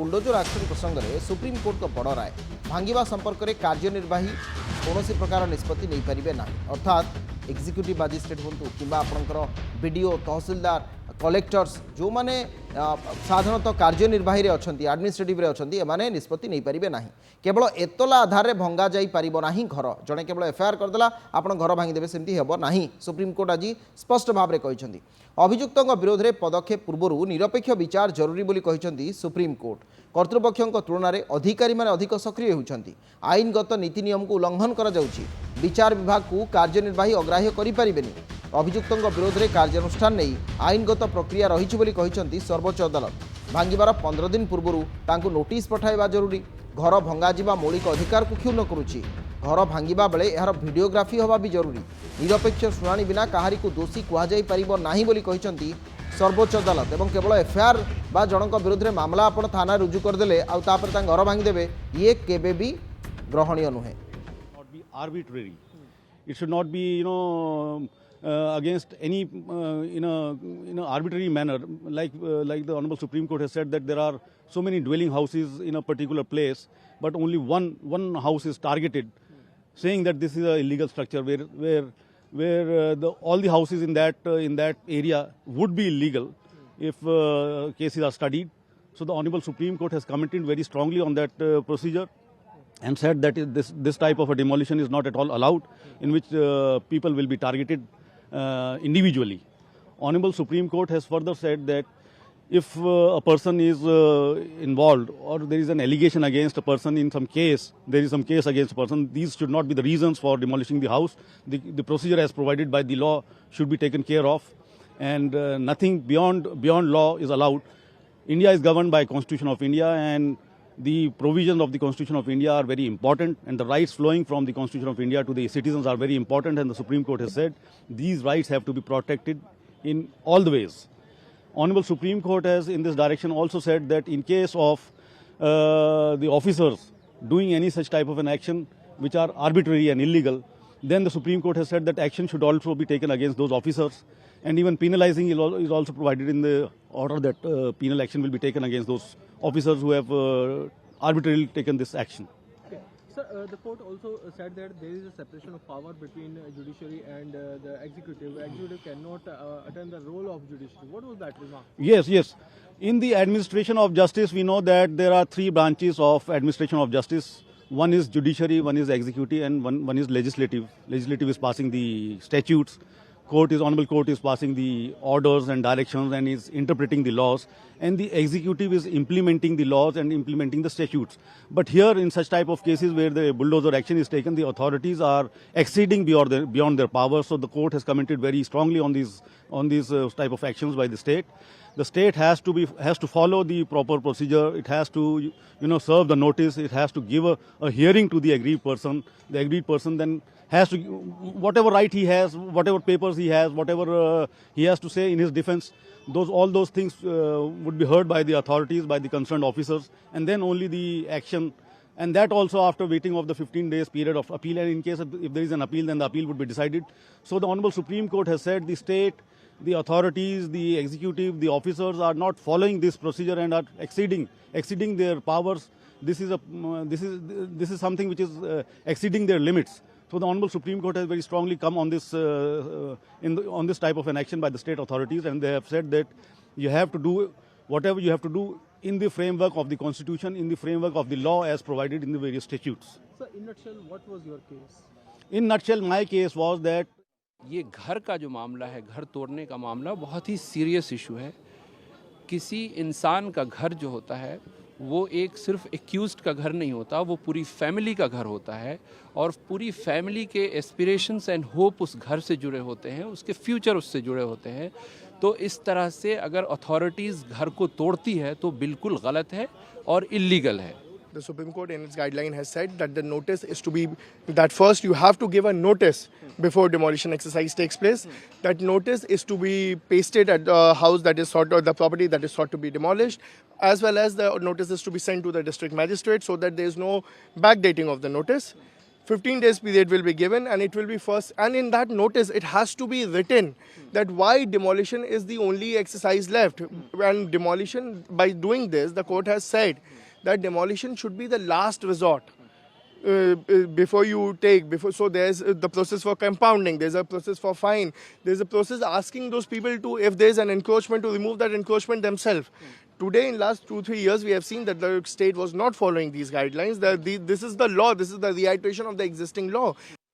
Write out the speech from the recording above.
Bulldozer action प्रसंग में supreme court को बड़ राय भांगा संपर्क में कार्यनिर्वाही कौन प्रकार निष्पत्ति नहीं पारे ना अर्थात एक्जिक्यूटिव मजिस्ट्रेट हूँ कि आपंकर बीडीओ तहसिलदार कलेक्टर्स जो मैंने साधारणतः कार्यनिर्वाही अच्छा आडमिनिस्ट्रेटिव अच्छा एमाने निष्पत्ति नहीं पारे ना केवल एतला आधार में भंगा जाई पारिबो नाही घर जड़े केवल एफआईआर करदेला आपण घर भांगीदेवे सेमती हेबो नाही सुप्रीमकोर्ट आज स्पष्ट भाव में कहते अभियुक्तों विरोध में पदक्षेप पूर्व निरपेक्ष विचार जरूरी बोली कहते सुप्रीमकोर्ट कर्तृपक्षों तुलन में अधिकारी माने अधिक सक्रिय होती आईनगत नीति नियम को उल्लंघन करा जाउछि विचार विभाग को कार्यनिर्वाही अग्राह्य करिपारिबेनि अभियुक्तों विरोध में कार्यानुष्ठान नहीं आईनगत प्रक्रिया रही बोली कहते सर्वोच्च अदालत भांगार 15 दिन पूर्व तांकु नोटिस पठाइबा जरूरी घर भंगाजिबा मौलिक अधिकार को क्षुण्ण करुछि घर भांगा बेले यार भिडियोग्राफी हवा भी जरूरी निरपेक्ष शुणाणी बिना काहारी को दोषी कहुई पारिबो नाही बोली कहते सर्वोच्च अदालत एवं केवल एफआईआर बा जनक विरोध में मामला आपण थाना रुजु करदेले आउ तापर तां घर भांगीदेवे ये केबे भी ग्रहणीय नुहे arbitrary. It should not be, against any in a arbitrary manner. Like the Honorable Supreme Court has said that there are so many dwelling houses in a particular place, but only one house is targeted, saying that this is an illegal structure where all the houses in that area would be illegal if cases are studied. So the Honorable Supreme Court has commented very strongly on that procedure, and said that this type of a demolition is not at all allowed, in which people will be targeted individually. Honorable Supreme Court has further said that if a person is involved or there is an allegation against a person in some case, there is some case against a person, these should not be the reasons for demolishing the house. The procedure as provided by the law should be taken care of, and nothing beyond law is allowed. India is governed by Constitution of India, and the provisions of the Constitution of India are very important, and the rights flowing from the Constitution of India to the citizens are very important, and the Supreme Court has said these rights have to be protected in all the ways. Honorable Supreme Court has in this direction also said that in case of the officers doing any such type of an action which are arbitrary and illegal, then the Supreme Court has said that action should also be taken against those officers, and even penalizing is also provided in the order that penal action will be taken against those officers who have arbitrarily taken this action. Okay. Sir, the court also said that there is a separation of power between judiciary and the executive. Executive cannot attend the role of judiciary. What was that remark? Yes. In the administration of justice, we know that there are three branches of administration of justice. One is judiciary, one is executive, and one is legislative. Legislative is passing the statutes. Honorable Court is passing the orders and directions and is interpreting the laws, and the executive is implementing the laws and implementing the statutes. But here, in such type of cases where the bulldozer action is taken, the authorities are exceeding beyond their powers. So the court has commented very strongly on these type of actions by the state. The state has to follow the proper procedure. It has to serve the notice. It has to give a hearing to the aggrieved person. The aggrieved person then has to, whatever right he has, whatever papers he has, whatever he has to say in his defense, all those things would be heard by the authorities, by the concerned officers, and then only the action, and that also after waiting of the 15 days period of appeal, and in case if there is an appeal, then the appeal would be decided. So the Honorable Supreme Court has said the state, the authorities, the executive, the officers are not following this procedure and are exceeding their powers. This is something which is exceeding their limits. So the Honorable Supreme Court has very strongly come on this on this type of an action by the state authorities, and they have said that you have to do whatever you have to do in the framework of the Constitution, in the framework of the law as provided in the various statutes. So in nutshell, what was your case? In nutshell, my case was that ये घर का जो मामला है, घर तोड़ने का मामला बहुत ही सीरियस इशू है। किसी इंसान का घर जो होता है वो एक सिर्फ एक्यूज्ड का घर नहीं होता, वो पूरी फैमिली का घर होता है, और पूरी फैमिली के एस्पिरेशंस एंड होप उस घर से जुड़े होते हैं, उसके फ्यूचर उससे जुड़े होते हैं। तो इस तरह से अगर अथॉरिटीज़ घर को तोड़ती है तो बिल्कुल गलत है और इल्लीगल है। The Supreme Court in its guideline has said that the notice is to be, that first you have to give a notice before demolition exercise takes place. That notice is to be pasted at the house that is sought, or the property that is sought to be demolished, as well as the notice is to be sent to the district magistrate so that there is no backdating of the notice. 15 days period will be given, and it will be first, and in that notice it has to be written that why demolition is the only exercise left. And demolition, by doing this, the court has said that demolition should be the last resort. Before you take, before, so there's the process for compounding, there's a process for fine, there's a process asking those people to, if there's an encroachment, to remove that encroachment themselves. Today, in last 2-3 years, we have seen that the state was not following these guidelines. This is the law, this is the reiteration of the existing law.